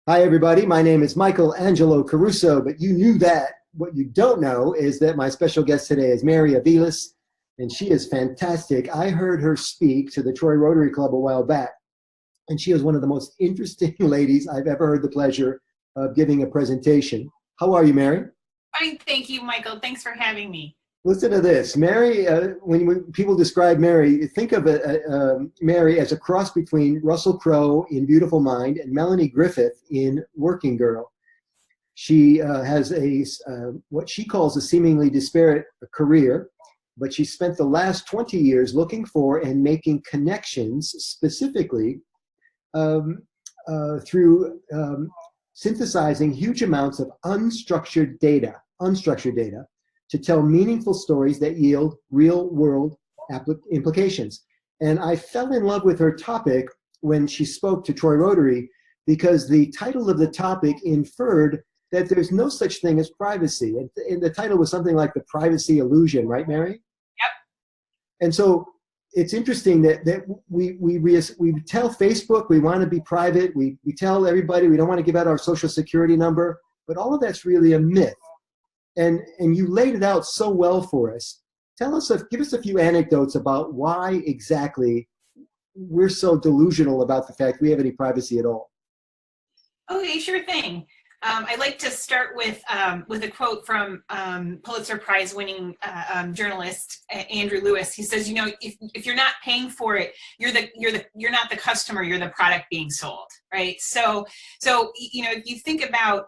Hi, everybody. My name is Michael Angelo Caruso, but you knew that. What you don't know is that my special guest today is Mary Aviles, and she is fantastic. I heard her speak to the Troy Rotary Club a while back, and she is one of the most interesting ladies I've ever heard the pleasure of giving a presentation. How are you, Mary? Fine, thank you, Michael. Thanks for having me. Listen to this. Mary, when people describe Mary, think of Mary as a cross between Russell Crowe in Beautiful Mind and Melanie Griffith in Working Girl. She has what she calls a seemingly disparate career, but she spent the last 20 years looking for and making connections specifically through synthesizing huge amounts of unstructured data to tell meaningful stories that yield real-world implications. And I fell in love with her topic when she spoke to Troy Rotary because the title of the topic inferred that there's no such thing as privacy. And the title was something like The Privacy Illusion, right, Mary? Yep. And so it's interesting that we tell Facebook we want to be private. We tell everybody we don't want to give out our social security number, but all of that's really a myth. And you laid it out so well for us. Give us a few anecdotes about why exactly we're so delusional about the fact we have any privacy at all. Okay, sure thing. I'd like to start with a quote from Pulitzer Prize-winning journalist Andrew Lewis. He says, if you're not paying for it, you're not the customer. You're the product being sold, right? So if you think about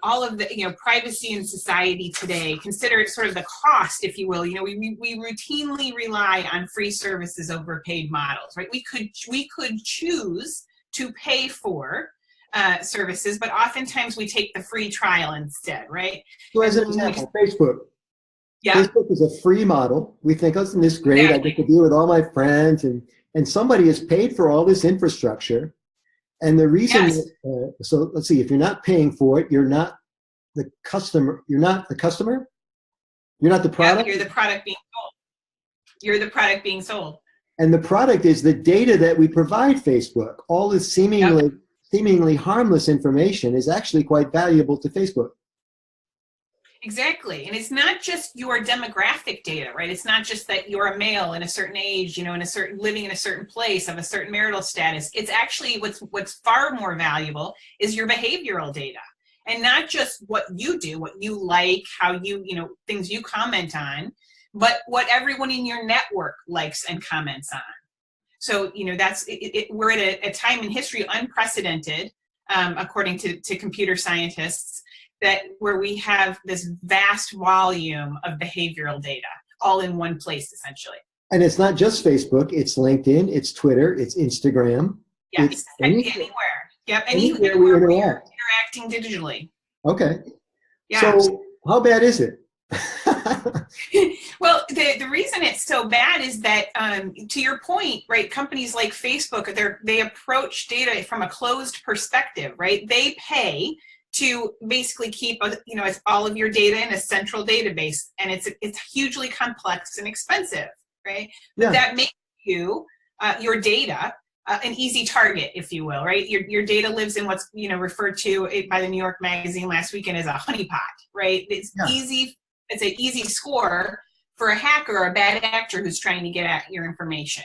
all of the privacy in society today, consider it sort of the cost, if you will. We routinely rely on free services over paid models, right? We could choose to pay for services, but oftentimes we take the free trial instead, right? So as an example, Facebook. Yeah. Facebook is a free model. We think, oh, isn't this great? Exactly. I get to be with all my friends, and somebody has paid for all this infrastructure. And the reason, Yes. So let's see, if you're not paying for it, you're not the customer. You're not the customer? You're not the product? Yeah, you're the product being sold. You're the product being sold. And the product is the data that we provide Facebook. All this seemingly harmless information is actually quite valuable to Facebook. Exactly. And it's not just your demographic data, right? It's not just that you're a male in a certain age, living in a certain place of a certain marital status. It's actually what's far more valuable is your behavioral data. And not just what you do, what you like, how things you comment on, but what everyone in your network likes and comments on. So, we're at a time in history unprecedented, according to computer scientists, where we have this vast volume of behavioral data all in one place, essentially. And it's not just Facebook, it's LinkedIn, it's Twitter, it's Instagram. Yes, anywhere. Yep, anywhere we we're interact. interacting digitally. Okay. Yeah. So how bad is it? Well, the reason it's so bad is that, to your point, right, companies like Facebook, they approach data from a closed perspective, right? They pay to basically keep all of your data in a central database, and it's hugely complex and expensive, right? Yeah. But that makes your data an easy target, if you will, right? Your data lives in what's referred to by the New York Magazine last weekend as a honeypot, right? It's easy. It's an easy score for a hacker or a bad actor who's trying to get at your information.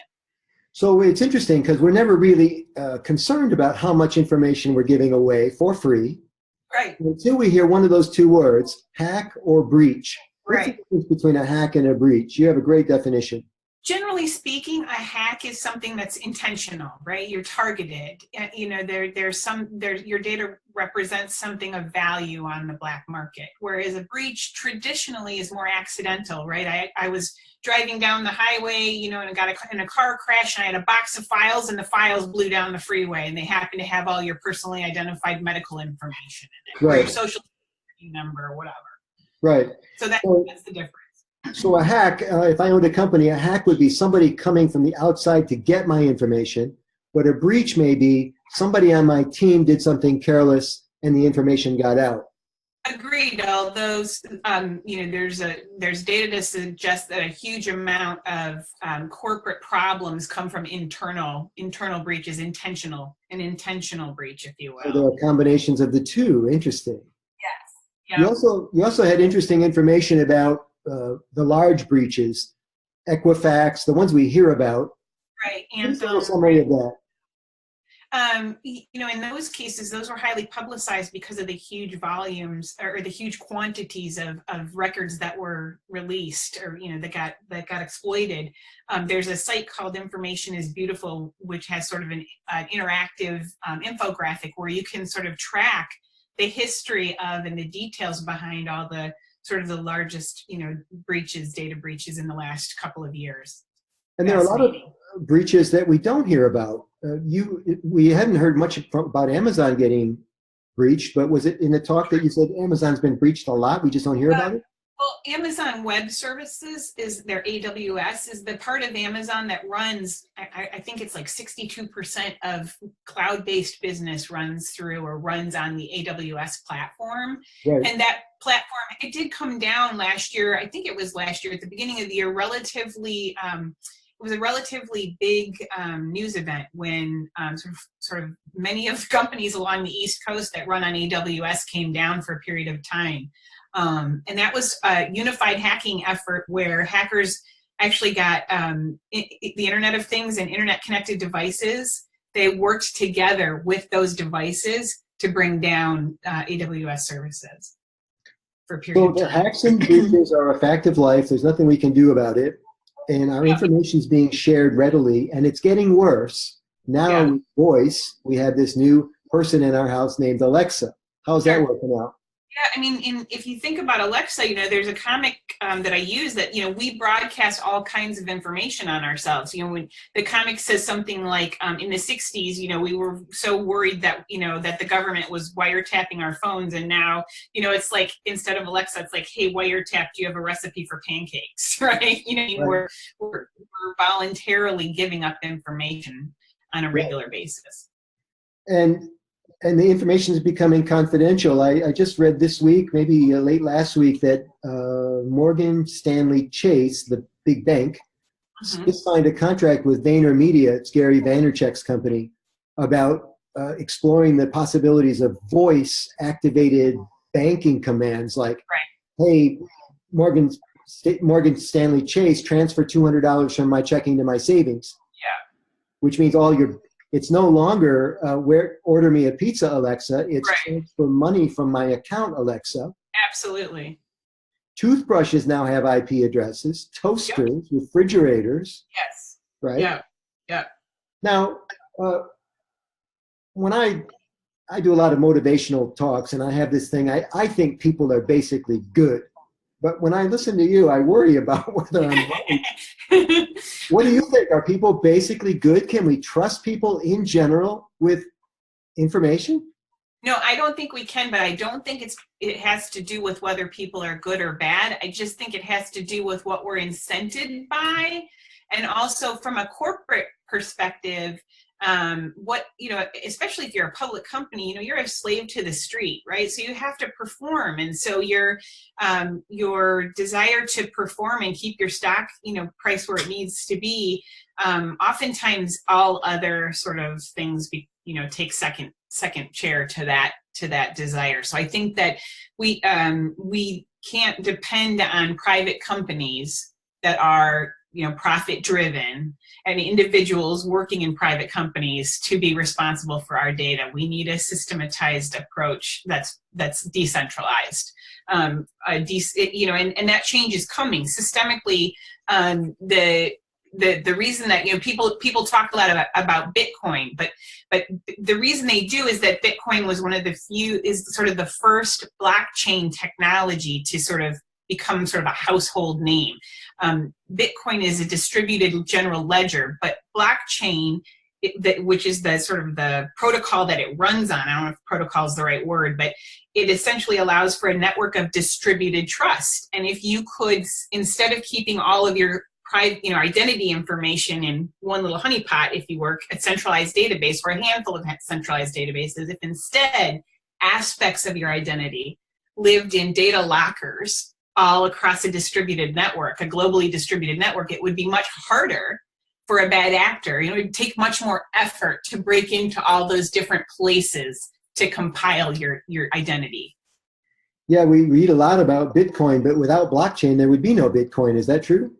So it's interesting because we're never really concerned about how much information we're giving away for free. Right. Until we hear one of those two words, hack or breach. What's the difference between a hack and a breach? You have a great definition. Generally speaking, a hack is something that's intentional, right? You're targeted. Your data represents something of value on the black market, whereas a breach traditionally is more accidental, right? I was driving down the highway, and I got in a car crash, and I had a box of files, and the files blew down the freeway, and they happen to have all your personally identified medical information in it, right, or your social security number or whatever. Right. So that's the difference. So a hack, if I owned a company, a hack would be somebody coming from the outside to get my information, but a breach may be somebody on my team did something careless and the information got out. Agreed. Although, there's data to suggest that a huge amount of corporate problems come from internal breaches, an intentional breach, if you So there will. are combinations of the two. Interesting. Yes. You Yeah. also had interesting information about the large breaches, Equifax, the ones we hear about. Right. Give us a And little summary of that. in those cases, those were highly publicized because of the huge volumes or the huge quantities of records that were released or, that got exploited. There's a site called Information is Beautiful, which has sort of an interactive infographic where you can sort of track the history of and the details behind all the sort of the largest, data breaches in the last couple of years. And there are a lot of breaches that we don't hear about. We hadn't heard much about Amazon getting breached, but was it in the talk that you said Amazon's been breached a lot? We just don't hear about it? Well, Amazon Web Services is their AWS, is the part of Amazon that runs, I think it's like 62% of cloud-based business runs through or runs on the AWS platform. Right. And that platform, it did come down last year. I think it was last year at the beginning of the year, relatively, it was a relatively big news event when sort of many of the companies along the East Coast that run on AWS came down for a period of time. And that was a unified hacking effort where hackers actually got the Internet of Things and Internet connected devices. They worked together with those devices to bring down AWS services for a period of time. So the hacks and breaches are a fact of life. There's nothing we can do about it. And our information is being shared readily, and it's getting worse. Now with voice, we have this new person in our house named Alexa. How's that working out? Yeah, I mean, if you think about Alexa, there's a comic that I use that, we broadcast all kinds of information on ourselves. When the comic says something like in the 60s, we were so worried that, that the government was wiretapping our phones. And now, it's like, instead of Alexa, it's like, hey, wiretap, do you have a recipe for pancakes? Right? Right. We're voluntarily giving up information on a regular basis. And the information is becoming confidential. I just read this week, maybe late last week, that Morgan Stanley Chase, the big bank, just signed a contract with VaynerMedia, it's Gary Vaynerchuk's company, about exploring the possibilities of voice-activated banking commands like, hey, Morgan Stanley Chase, transfer $200 from my checking to my savings. Yeah. Which means it's no longer order me a pizza, Alexa. It's transfer money from my account, Alexa. Absolutely. Toothbrushes now have IP addresses. Toasters, refrigerators. Yes. Right? Yeah. Yeah. Now, when I do a lot of motivational talks, and I have this thing, I think people are basically good. But when I listen to you, I worry about whether I'm right. What do you think? Are people basically good? Can we trust people in general with information? No, I don't think we can, but I don't think it has to do with whether people are good or bad. I just think it has to do with what we're incented by. And also from a corporate perspective, especially if you're a public company, you're a slave to the street, right? So you have to perform. And so your desire to perform and keep your stock, price where it needs to be, oftentimes all other sort of things, take second chair to that desire. So I think that we can't depend on private companies that are profit driven and individuals working in private companies to be responsible for our data. We need a systematized approach that's decentralized. And that change is coming systemically. The reason that people talk a lot about Bitcoin, but the reason they do is that Bitcoin was sort of the first blockchain technology to sort of become sort of a household name. Bitcoin is a distributed general ledger, but blockchain, which is the sort of the protocol that it runs on, I don't know if protocol is the right word, but it essentially allows for a network of distributed trust. And if you could, instead of keeping all of your private, identity information in one little honeypot, if you work a centralized database or a handful of centralized databases, if instead aspects of your identity, lived in data lockers all across a distributed network, a globally distributed network, it would be much harder for a bad actor. It would take much more effort to break into all those different places to compile your identity. Yeah, we read a lot about Bitcoin, but without blockchain, there would be no Bitcoin. Is that true?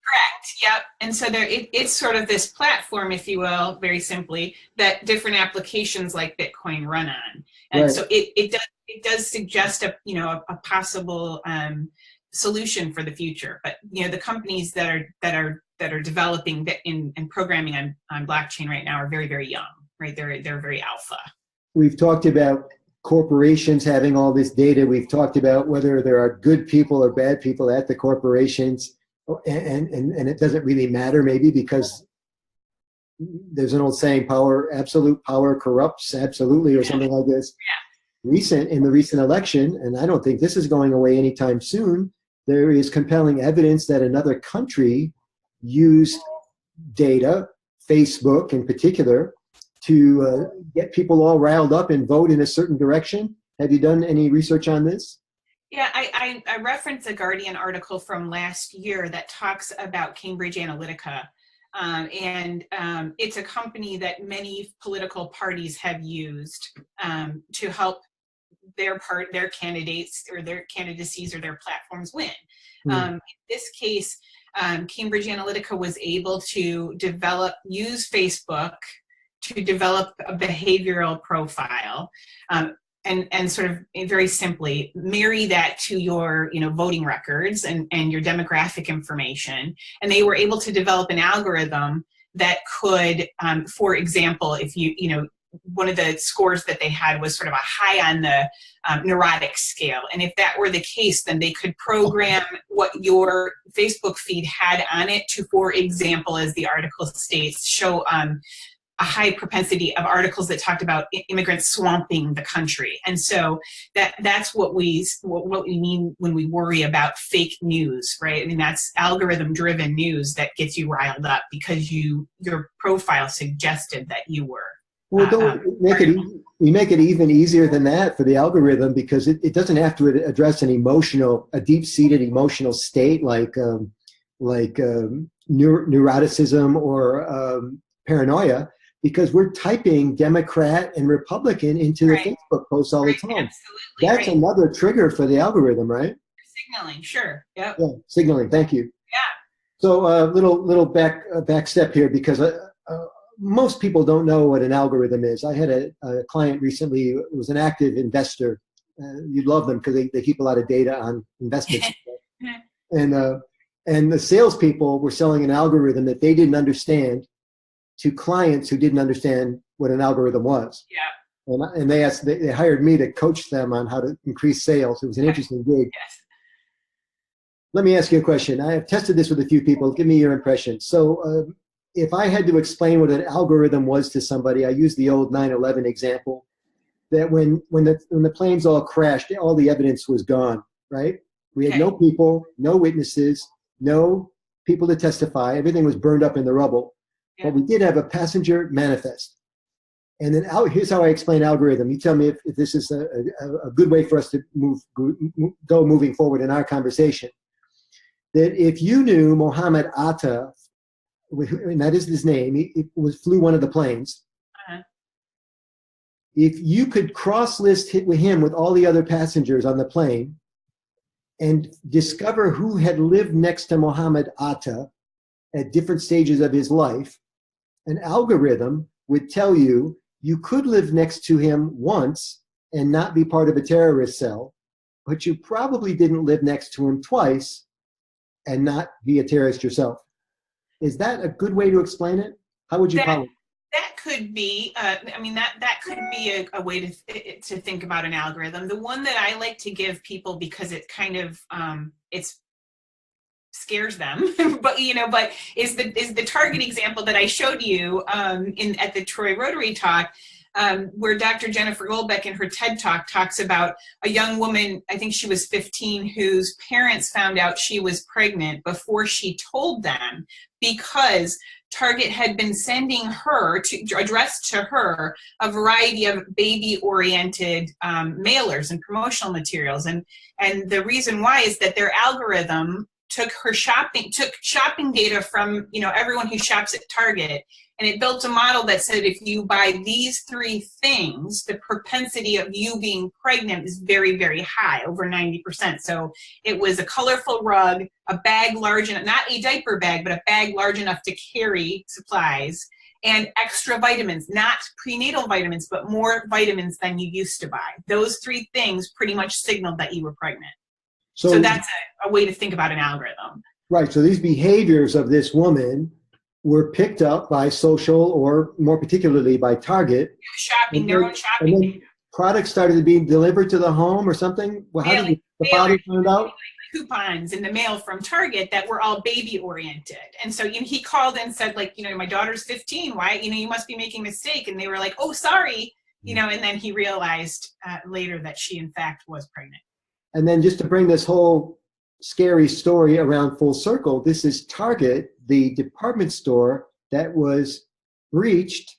Correct. Yep. And so it's sort of this platform, if you will, very simply, that different applications like Bitcoin run on. And Right. so it does suggest a possible solution for the future. But the companies that are developing and programming on blockchain right now are very, very young. Right. They're very alpha. We've talked about corporations having all this data. We've talked about whether there are good people or bad people at the corporations, and it doesn't really matter maybe because there's an old saying, absolute power corrupts absolutely, or something like this. In the recent election, and I don't think this is going away anytime soon, there is compelling evidence that another country used data, Facebook in particular, to get people all riled up and vote in a certain direction. Have you done any research on this? Yeah, I referenced a Guardian article from last year that talks about Cambridge Analytica. And it's a company that many political parties have used to help their candidates or their candidacies or their platforms win. In this case, Cambridge Analytica was able to use Facebook to develop a behavioral profile, and sort of very simply marry that to your voting records and your demographic information. And they were able to develop an algorithm that could, for example, if one of the scores that they had was sort of a high on the neurotic scale. And if that were the case, then they could program what your Facebook feed had on it to, for example, as the article states, show a high propensity of articles that talked about immigrants swamping the country. And so that's what we mean when we worry about fake news, right? I mean, that's algorithm-driven news that gets you riled up because your profile suggested that you were. Well, we make it even easier than that for the algorithm, because it doesn't have to address a deep-seated emotional state like neuroticism or paranoia, because we're typing Democrat and Republican into the Facebook posts all the time. Absolutely. That's another trigger for the algorithm, right? Signaling, sure. Yep. Yeah, signaling. Thank you. Yeah. So little back step here, because most people don't know what an algorithm is. I had a client recently who was an active investor. You'd love them because they keep a lot of data on investments. And the salespeople were selling an algorithm that they didn't understand to clients who didn't understand what an algorithm was. Yeah. And they hired me to coach them on how to increase sales. It was an interesting gig. Yes. Let me ask you a question. I have tested this with a few people. Give me your impression. So if I had to explain what an algorithm was to somebody, I use the old 9/11 example, that when the planes all crashed, all the evidence was gone, right? We had no people, no witnesses, no people to testify. Everything was burned up in the rubble. Yeah. But we did have a passenger manifest. And then here's how I explain algorithm. You tell me if this is a good way for us to go moving forward in our conversation. That if you knew Mohammed Atta, and that is his name, he flew one of the planes. Uh-huh. If you could cross-list him with all the other passengers on the plane and discover who had lived next to Mohammed Atta at different stages of his life, an algorithm would tell you could live next to him once and not be part of a terrorist cell, but you probably didn't live next to him twice and not be a terrorist yourself. Is that a good way to explain it? How would you call it? That could be, that could be a way to think about an algorithm. The one that I like to give people, because it kind of, it's scares them, but is the target example that I showed you at the Troy Rotary talk. where Dr. Jennifer Goldbeck in her TED Talk talks about a young woman, I think she was 15, whose parents found out she was pregnant before she told them, because Target had been sending her, addressed to her, a variety of baby-oriented mailers and promotional materials. And the reason why is that their algorithm took shopping data from, everyone who shops at Target, and it built a model that said if you buy these 3 things, the propensity of you being pregnant is very, very high, over 90%. So it was a colorful rug, a bag large enough, not a diaper bag, but a bag large enough to carry supplies, and extra vitamins, not prenatal vitamins, but more vitamins than you used to buy. Those 3 things pretty much signaled that you were pregnant. So that's a way to think about an algorithm. Right. So these behaviors of this woman were picked up by social, or more particularly by Target. Shopping, their own shopping. And then products started being delivered to the home or something? Well, how did the father find out? Coupons in the mail from Target that were all baby oriented. And so he called and said, my daughter's 15. Why, you must be making a mistake. And they were like, oh, sorry. And then he realized later that she in fact was pregnant. And then just to bring this whole scary story around full circle, this is Target, the department store that was breached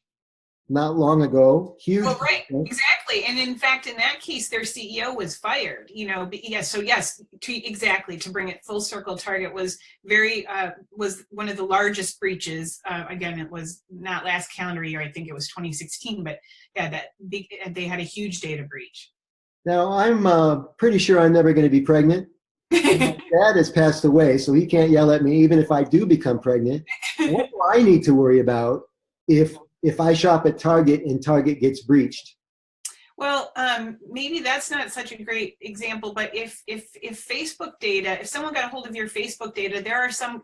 not long ago. Huge. Well, right, exactly. And in fact, in that case, their CEO was fired. To bring it full circle, Target was was one of the largest breaches. Again, it was not last calendar year. I think it was 2016. But yeah, they had a huge data breach. Now, I'm pretty sure I'm never going to be pregnant. My dad has passed away, so he can't yell at me even if I do become pregnant. What do I need to worry about if I shop at Target and Target gets breached? Well, maybe that's not such a great example, but if Facebook data, if someone got a hold of your Facebook data, there are some,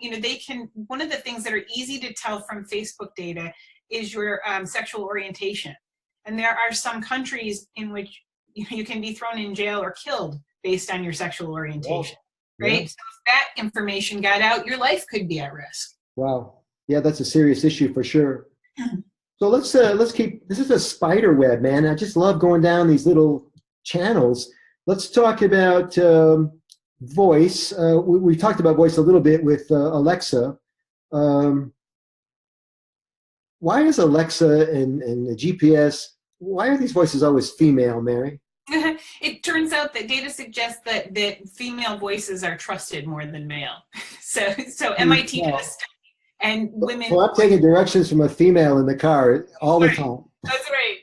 one of the things that are easy to tell from Facebook data is your sexual orientation. And there are some countries in which you can be thrown in jail or killed based on your sexual orientation, right? Yeah. So if that information got out, your life could be at risk. Wow. Yeah, that's a serious issue for sure. So let's keep, this is a spider web, man. I just love going down these little channels. Let's talk about voice. We talked about voice a little bit with Alexa. Why is Alexa and the GPS, why are these voices always female, Mary? It turns out that data suggests that female voices are trusted more than male. So MIT did a study, and women. Well, I'm taking directions from a female in the car all the time. That's right,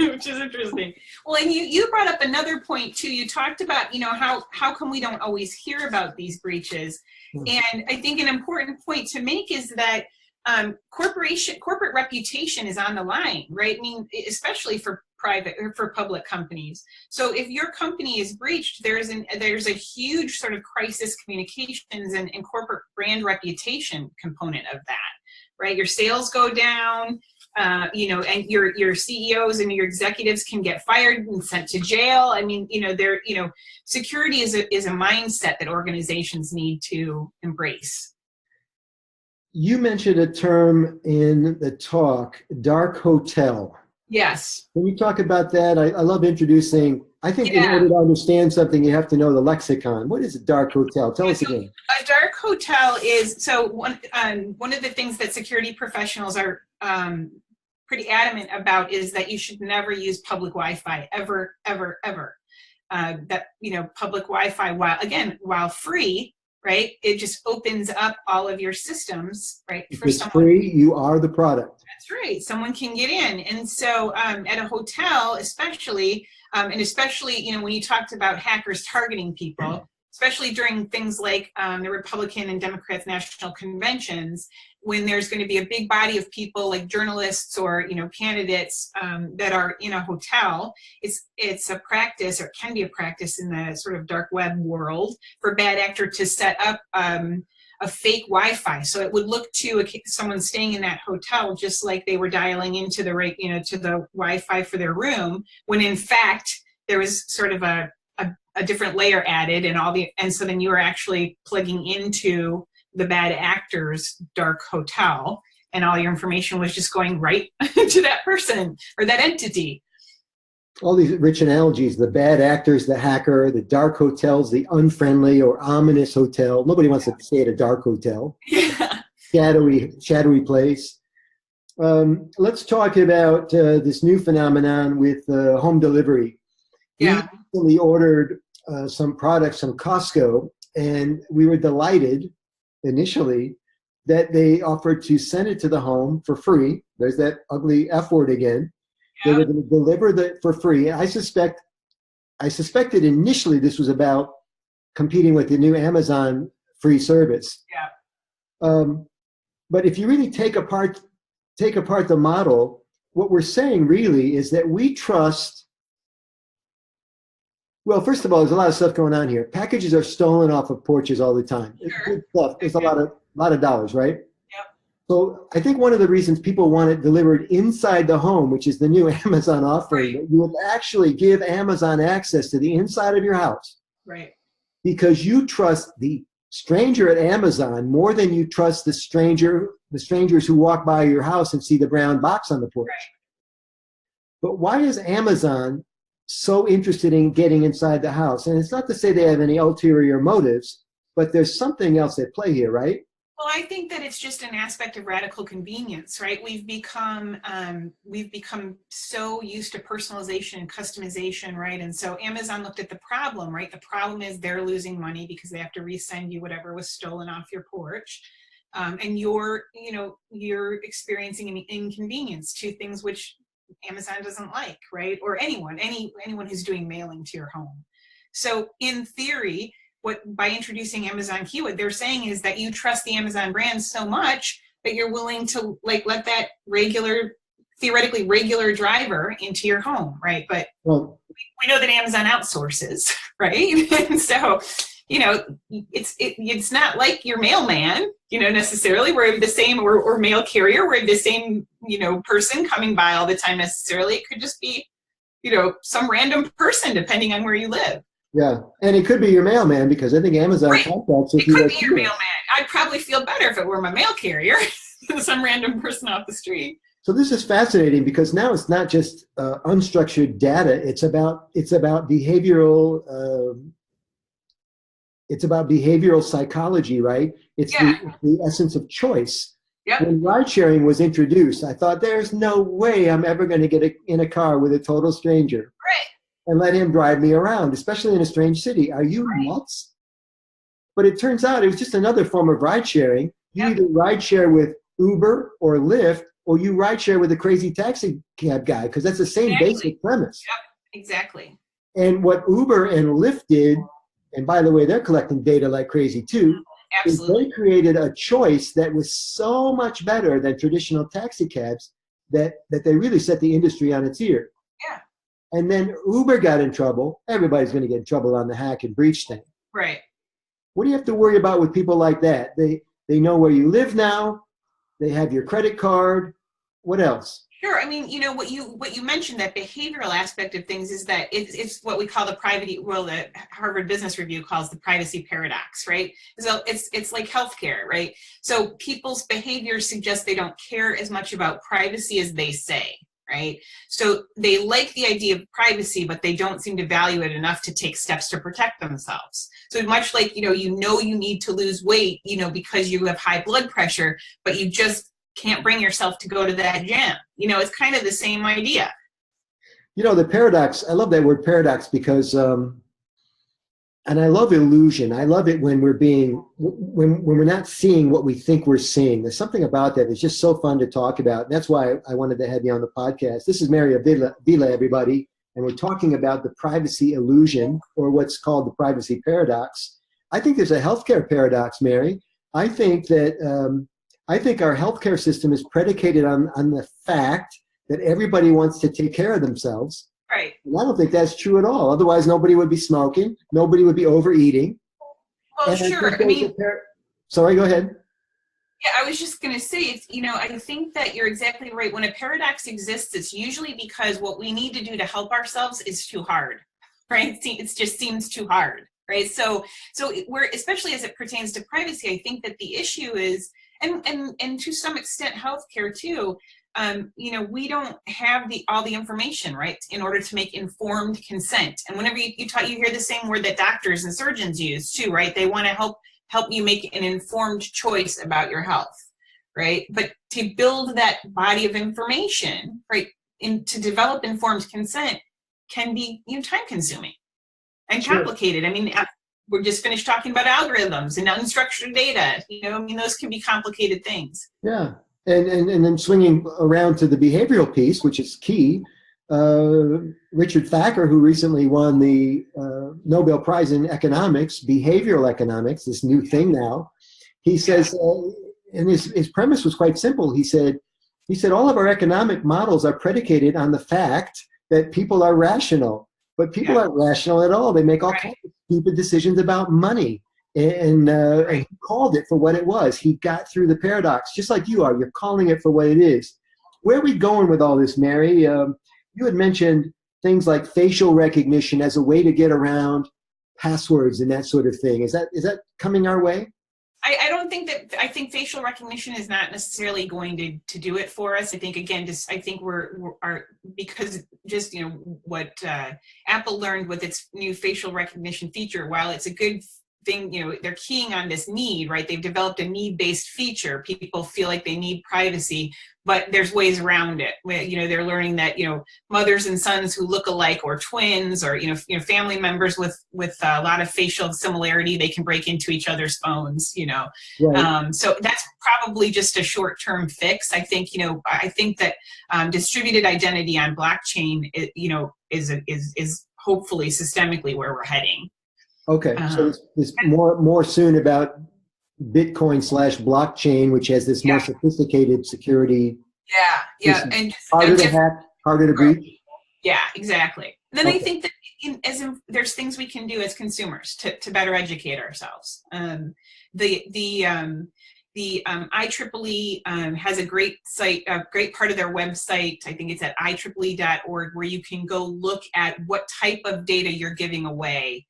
which is interesting. Well, and you brought up another point too. You talked about how come we don't always hear about these breaches, and I think an important point to make is that corporate reputation is on the line, right? I mean, especially for private or for public companies. So if your company is breached, there's a huge sort of crisis communications and corporate brand reputation component of that, right? Your sales go down, and your CEOs and your executives can get fired and sent to jail. I mean, security is a mindset that organizations need to embrace. You mentioned a term in the talk, dark hotel. Yes. Can you talk about that? I love introducing, I think in order to understand something, you have to know the lexicon. What is a dark hotel? Tell us again. A dark hotel is, one of the things that security professionals are pretty adamant about is that you should never use public Wi-Fi, ever, ever, ever. Public Wi-Fi, while free, right? It just opens up all of your systems, right? If it's free, you are the product. That's right. Someone can get in. And so at a hotel, especially, when you talked about hackers targeting people, especially during things like the Republican and Democrats national conventions, when there's going to be a big body of people like journalists or candidates that are in a hotel, it's a practice, or can be a practice in the sort of dark web world, for a bad actor to set up a fake Wi-Fi. So it would look to someone staying in that hotel just like they were dialing into the right, to the Wi-Fi for their room, when in fact there was sort of a different layer added, and so then you were actually plugging into the bad actor's dark hotel. and all your information was just going right to that person or that entity. All these rich analogies, the bad actors, the hacker, the dark hotels, the unfriendly or ominous hotel. Nobody wants to stay at a dark hotel. Yeah. Shadowy place. Let's talk about this new phenomenon with home delivery. Yeah. We recently ordered some products from Costco, and we were delighted initially that they offered to send it to the home for free. There's that ugly F word again. Yeah. They were going to deliver for free. I suspected initially this was about competing with the new Amazon free service. Yeah. But if you really take apart the model, what we're saying really is that we trust. Well, first of all, there's a lot of stuff going on here. Packages are stolen off of porches all the time. Sure. It's stuff. It's a lot of dollars, right? Yep. So I think one of the reasons people want it delivered inside the home, which is the new Amazon offering, that you will actually give Amazon access to the inside of your house. Right. Because you trust the stranger at Amazon more than you trust the strangers who walk by your house and see the brown box on the porch. Right. But why is Amazon so interested in getting inside the house? And it's not to say they have any ulterior motives, but there's something else at play here, right? Well, I think that it's just an aspect of radical convenience, right? We've become so used to personalization and customization, right? And so Amazon looked at the problem, right? The problem is they're losing money because they have to resend you whatever was stolen off your porch, and you're experiencing an inconvenience to things which Amazon doesn't like, right? Or anyone who's doing mailing to your home. So in theory, by introducing Amazon Key, what they're saying is that you trust the Amazon brand so much that you're willing to let that theoretically regular driver into your home, right? But we know that Amazon outsources, right? And so, it's not like your mailman, necessarily. We're the same, or mail carrier. We're the same, person coming by all the time necessarily. It could just be, some random person depending on where you live. Yeah, and it could be your mailman, because I think Amazon contacts with you. It could be your mailman. I'd probably feel better if it were my mail carrier than some random person off the street. So this is fascinating, because now it's not just unstructured data. It's about behavioral. It's about behavioral psychology, right? It's the essence of choice. Yep. When ride sharing was introduced, I thought, there's no way I'm ever going to get in a car with a total stranger. Right. And let him drive me around, especially in a strange city. Are you nuts? But it turns out it was just another form of ride sharing. You either ride share with Uber or Lyft, or you ride share with a crazy taxi cab guy, because that's the same basic premise. Yep, exactly. And what Uber and Lyft did, and by the way, they're collecting data like crazy too, Absolutely. is they created a choice that was so much better than traditional taxi cabs that they really set the industry on its ear. Yeah. And then Uber got in trouble. Everybody's going to get in trouble on the hack and breach thing. Right. What do you have to worry about with people like that? They know where you live now. They have your credit card. What else? Sure. I mean, what you mentioned, that behavioral aspect of things, is that it's what we call the Harvard Business Review calls the privacy paradox, right? So it's like healthcare, right? So people's behaviors suggest they don't care as much about privacy as they say. Right? So they like the idea of privacy, but they don't seem to value it enough to take steps to protect themselves. So much like, you need to lose weight, because you have high blood pressure, but you just can't bring yourself to go to that gym. It's kind of the same idea. The paradox, I love that word paradox, because, and I love illusion. I love it when when we're not seeing what we think we're seeing. There's something about that that's just so fun to talk about. And that's why I wanted to have you on the podcast. This is Mary Avila, everybody, and we're talking about the privacy illusion, or what's called the privacy paradox. I think there's a healthcare paradox, Mary. I think that our healthcare system is predicated on the fact that everybody wants to take care of themselves. Right. And I don't think that's true at all. Otherwise, nobody would be smoking. Nobody would be overeating. Well, sure. Sorry, go ahead. Yeah, I was just going to say, I think that you're exactly right. When a paradox exists, it's usually because what we need to do to help ourselves is too hard, right? It just seems too hard, right? So we're, especially as it pertains to privacy, I think that the issue is, and to some extent healthcare too. We don't have all the information, right, in order to make informed consent. And whenever you hear the same word that doctors and surgeons use too, right? They want to help you make an informed choice about your health, right? But to build that body of information, right, to develop informed consent can be time consuming and complicated. I mean, we're just finished talking about algorithms and unstructured data. Those can be complicated things. Yeah. And then swinging around to the behavioral piece, which is key, Richard Thacker, who recently won the Nobel Prize in Economics, behavioral economics, this new thing now, he says, and his premise was quite simple. He said, all of our economic models are predicated on the fact that people are rational, but people aren't rational at all. They make all kinds of stupid decisions about money. And he called it for what it was. He got through the paradox, just like you are. You're calling it for what it is. Where are we going with all this, Mary? You had mentioned things like facial recognition as a way to get around passwords and that sort of thing. Is that coming our way? I think facial recognition is not necessarily going to do it for us. I think, again, what Apple learned with its new facial recognition feature, while it's a good thing, they're keying on this need, right? They've developed a need-based feature. People feel like they need privacy, but there's ways around it. They're learning that, mothers and sons who look alike, or twins, or, family members with a lot of facial similarity, they can break into each other's phones, Right. So that's probably just a short-term fix. I think that distributed identity on blockchain, is hopefully systemically where we're heading. Okay, so there's more soon about Bitcoin / blockchain, which has this more sophisticated security. Yeah, and harder to hack, harder to breach. Yeah, exactly. And then I think that there's things we can do as consumers to better educate ourselves. The IEEE has a great site, a great part of their website. I think it's at IEEE.org, where you can go look at what type of data you're giving away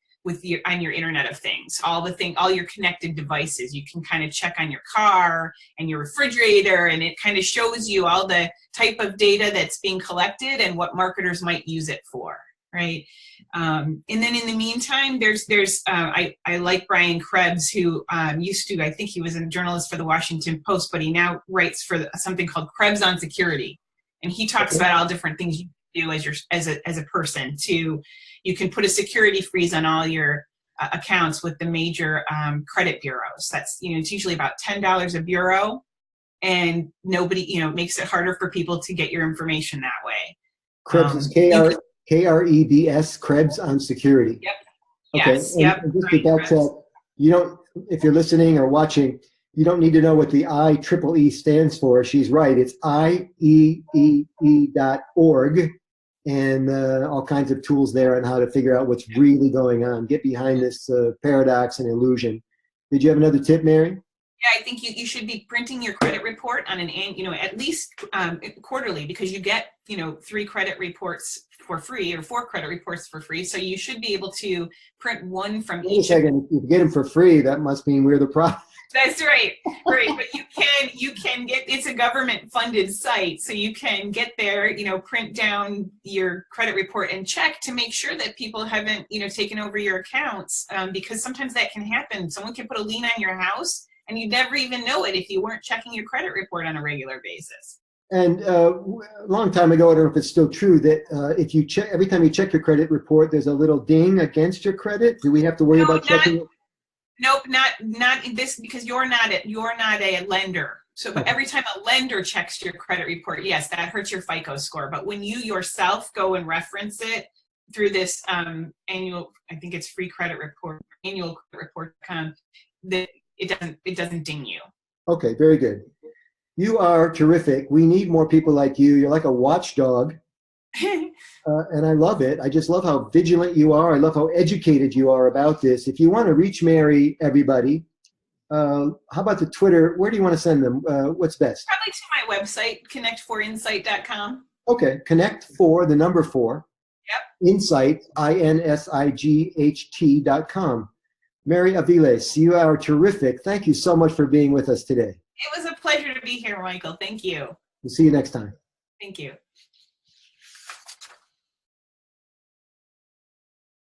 on your Internet of Things, all your connected devices. You can kind of check on your car and your refrigerator, and it kind of shows you all the type of data that's being collected and what marketers might use it for, right? And then in the meantime, I like Brian Krebs, who used to, I think he was a journalist for the Washington Post, but he now writes for something called Krebs on Security, and he talks about all different things you can do as a person to. You can put a security freeze on all your accounts with the major credit bureaus. That's, it's usually about $10 a bureau, and nobody, makes it harder for people to get your information that way. Krebs is Krebs, Krebs on Security. Yep. Okay. Yes. Yep. And just to backtrack, if you're listening or watching, you don't need to know what the IEEE stands for. She's right. It's IEEE.org. And all kinds of tools there on how to figure out what's really going on, get behind this paradox and illusion. Did you have another tip, Mary? Yeah, I think you should be printing your credit report on at least quarterly, because you get 3 credit reports for free, or 4 credit reports for free. So you should be able to print one from each. Wait a second. If you get them for free, that must mean we're the product. That's right. Right. But you can get, it's a government funded site. So you can get there, print down your credit report and check to make sure that people haven't, taken over your accounts. Because sometimes that can happen. Someone can put a lien on your house and you'd never even know it if you weren't checking your credit report on a regular basis. And a long time ago, I don't know if it's still true, that if you check, every time you check your credit report, there's a little ding against your credit. Do we have to worry about checking it? Nope, not this, because you're not a lender. So every time a lender checks your credit report, yes, that hurts your FICO score. But when you yourself go and reference it through this annual, I think it's free credit report, annual credit report, that it doesn't ding you. Okay, very good. You are terrific. We need more people like you. You're like a watchdog. And I love it. I just love how vigilant you are. I love how educated you are about this. If you want to reach Mary, everybody, how about the Twitter? Where do you want to send them? What's best? Probably to my website, connect4insight.com. Okay, connect4, the number 4. Yep. Insight, INSIGHT.com. Mary Aviles, you are terrific. Thank you so much for being with us today. It was a pleasure to be here, Michael. Thank you. We'll see you next time. Thank you.